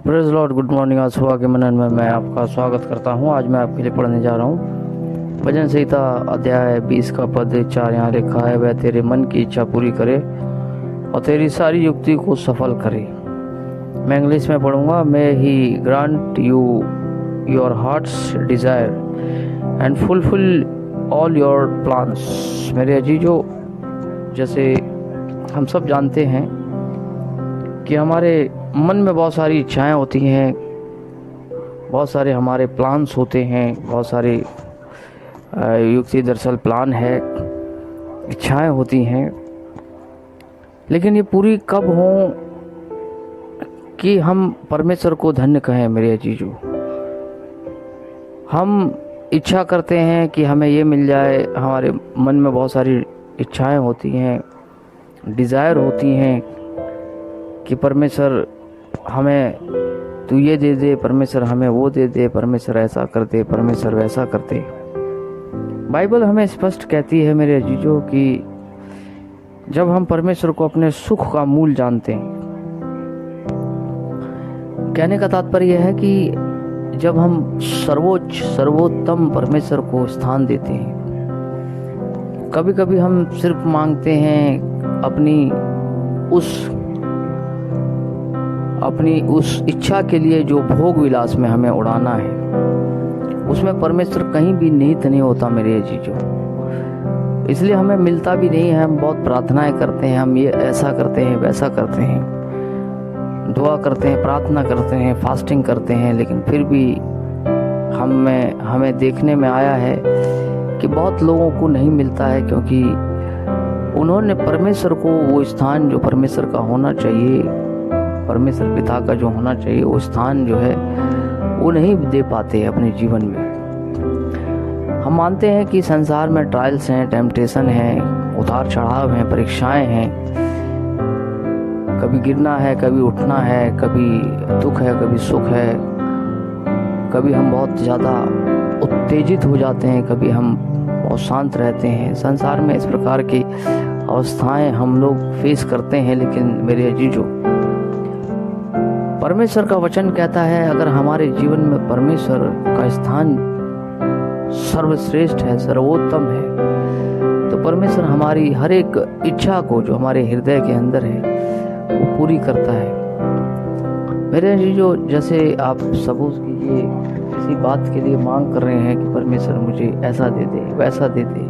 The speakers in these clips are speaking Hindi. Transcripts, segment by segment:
Praise Lord, good morning. आज सुबह के मनन में मैं आपका स्वागत करता हूँ। आज मैं आपके लिए पढ़ने जा रहा हूँ भजन संहिता अध्याय 20 का पद 4। यहाँ लिखा है, वह तेरे मन की इच्छा पूरी करे और तेरी सारी युक्ति को सफल करे। मैं इंग्लिश में पढ़ूंगा। May he grant you your heart's desire and fulfil all your plans. मेरे अजीजों, जैसे हम सब जानते हैं कि हमारे मन में बहुत सारी इच्छाएं होती हैं, बहुत सारे हमारे प्लान्स होते हैं, बहुत सारी युक्ति दरअसल प्लान है, इच्छाएं होती हैं। लेकिन ये पूरी कब हों कि हम परमेश्वर को धन्य कहें। मेरे अजीजों, हम इच्छा करते हैं कि हमें ये मिल जाए। हमारे मन में बहुत सारी इच्छाएं होती हैं, डिज़ायर होती हैं कि परमेश्वर हमें तू ये दे दे, परमेश्वर हमें वो दे दे, परमेश्वर ऐसा कर दे, परमेश्वर वैसा कर दे। बाइबल हमें स्पष्ट कहती है मेरे अजीजों कि जब हम परमेश्वर को अपने सुख का मूल जानते हैं, कहने का तात्पर्य यह है कि जब हम सर्वोत्तम परमेश्वर को स्थान देते हैं। कभी कभी हम सिर्फ मांगते हैं अपनी उस इच्छा के लिए जो भोग विलास में हमें उड़ाना है, उसमें परमेश्वर कहीं भी निहित नहीं होता मेरे अजीजों। इसलिए हमें मिलता भी नहीं है। हम बहुत प्रार्थनाएं करते हैं, हम ये ऐसा करते हैं, वैसा करते हैं, दुआ करते हैं, प्रार्थना करते हैं, फास्टिंग करते हैं, लेकिन फिर भी हमें देखने में आया है कि बहुत लोगों को नहीं मिलता है, क्योंकि उन्होंने परमेश्वर को वो स्थान जो परमेश्वर का होना चाहिए, परमेश्वर पिता का जो होना चाहिए, वो स्थान जो है वो नहीं दे पाते अपने जीवन में। हम मानते हैं कि संसार में ट्रायल्स हैं, टेम्पटेशन हैं, उतार चढ़ाव हैं, परीक्षाएं हैं, कभी गिरना है, कभी उठना है, कभी दुख है, कभी सुख है, कभी हम बहुत ज़्यादा उत्तेजित हो जाते हैं, कभी हम बहुत शांत रहते हैं। संसार में इस प्रकार की अवस्थाएं हम लोग फेस करते हैं। लेकिन मेरे अजीजों, परमेश्वर का वचन कहता है, अगर हमारे जीवन में परमेश्वर का स्थान सर्वश्रेष्ठ है, सर्वोत्तम है, तो परमेश्वर हमारी हर एक इच्छा को जो हमारे हृदय के अंदर है वो पूरी करता है। मेरे अजीजों, जैसे आप सपोज कीजिए किसी बात के लिए मांग कर रहे हैं कि परमेश्वर मुझे ऐसा दे दे, वैसा दे दे।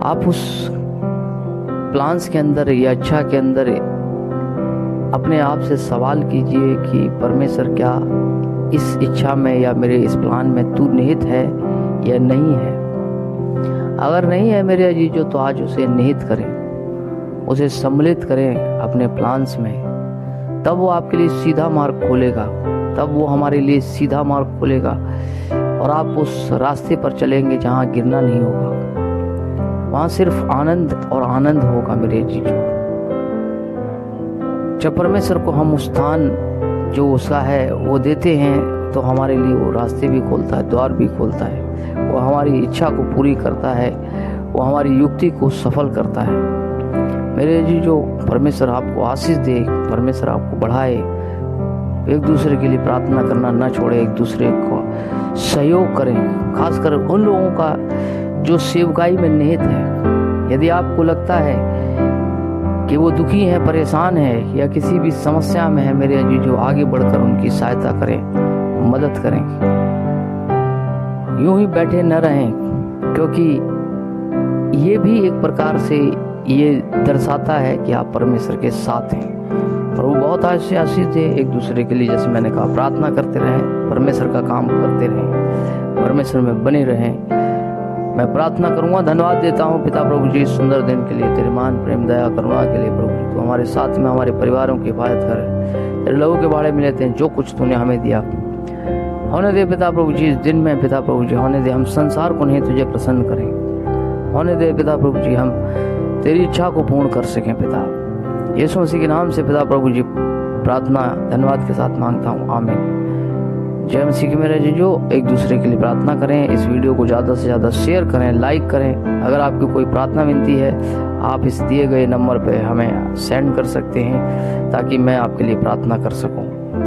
आप उस प्लान्स के अंदर या इच्छा के अंदर अपने आप से सवाल कीजिए कि परमेश्वर, क्या इस इच्छा में या मेरे इस प्लान में तू निहित है या नहीं है। अगर नहीं है मेरे अजीजों, तो आज उसे निहित करें, उसे सम्मिलित करें अपने प्लान्स में। तब वो आपके लिए सीधा मार्ग खोलेगा, तब वो हमारे लिए सीधा मार्ग खोलेगा और आप उस रास्ते पर चलेंगे जहाँ गिरना नहीं होगा, वहाँ सिर्फ आनंद और आनंद होगा मेरे अजीजों। जब परमेश्वर को हम उस स्थान जो उसका है वो देते हैं, तो हमारे लिए वो रास्ते भी खोलता है, द्वार भी खोलता है, वो हमारी इच्छा को पूरी करता है, वो हमारी युक्ति को सफल करता है। मेरे जी, जो परमेश्वर आपको आशीष दे, परमेश्वर आपको बढ़ाए। एक दूसरे के लिए प्रार्थना करना ना छोड़े, एक दूसरे को सहयोग करें, खासकर उन लोगों का जो सेवकाई में निहित है। यदि आपको लगता है कि वो दुखी है, परेशान है या किसी भी समस्या में है, मेरे अजीजों, आगे बढ़कर उनकी सहायता करें, मदद करें। यूं ही बैठे न रहें, क्योंकि ये भी एक प्रकार से ये दर्शाता है कि आप परमेश्वर के साथ हैं। और वो बहुत आशीष दे। एक दूसरे के लिए, जैसे मैंने कहा, प्रार्थना करते रहें, परमेश्वर का काम करते रहें, परमेश्वर में बने रहें। मैं प्रार्थना करूंगा। धन्यवाद देता हूं पिता प्रभु जी, सुंदर दिन के लिए, तेरे मान प्रेम दया करुणा के लिए। प्रभु जी, तू हमारे साथ में हमारे परिवारों की हिफाजत कर। तेरे लोगों के बारे में लेते हैं, जो कुछ तूने हमें दिया होने दे पिता प्रभु जी। इस दिन में पिता प्रभु जी होने दे, हम संसार को नहीं तुझे प्रसन्न करें। होने दे पिता प्रभु जी, हम तेरी इच्छा को पूर्ण कर सकें पिता। यीशु मसीह के नाम से पिता प्रभु जी प्रार्थना धन्यवाद के साथ मांगता हूँ, आमीन। जय मसीह की मेरे जीजो। एक दूसरे के लिए प्रार्थना करें, इस वीडियो को ज़्यादा से ज़्यादा शेयर करें, लाइक करें। अगर आपकी कोई प्रार्थना विनती है, आप इस दिए गए नंबर पे हमें सेंड कर सकते हैं, ताकि मैं आपके लिए प्रार्थना कर सकूं।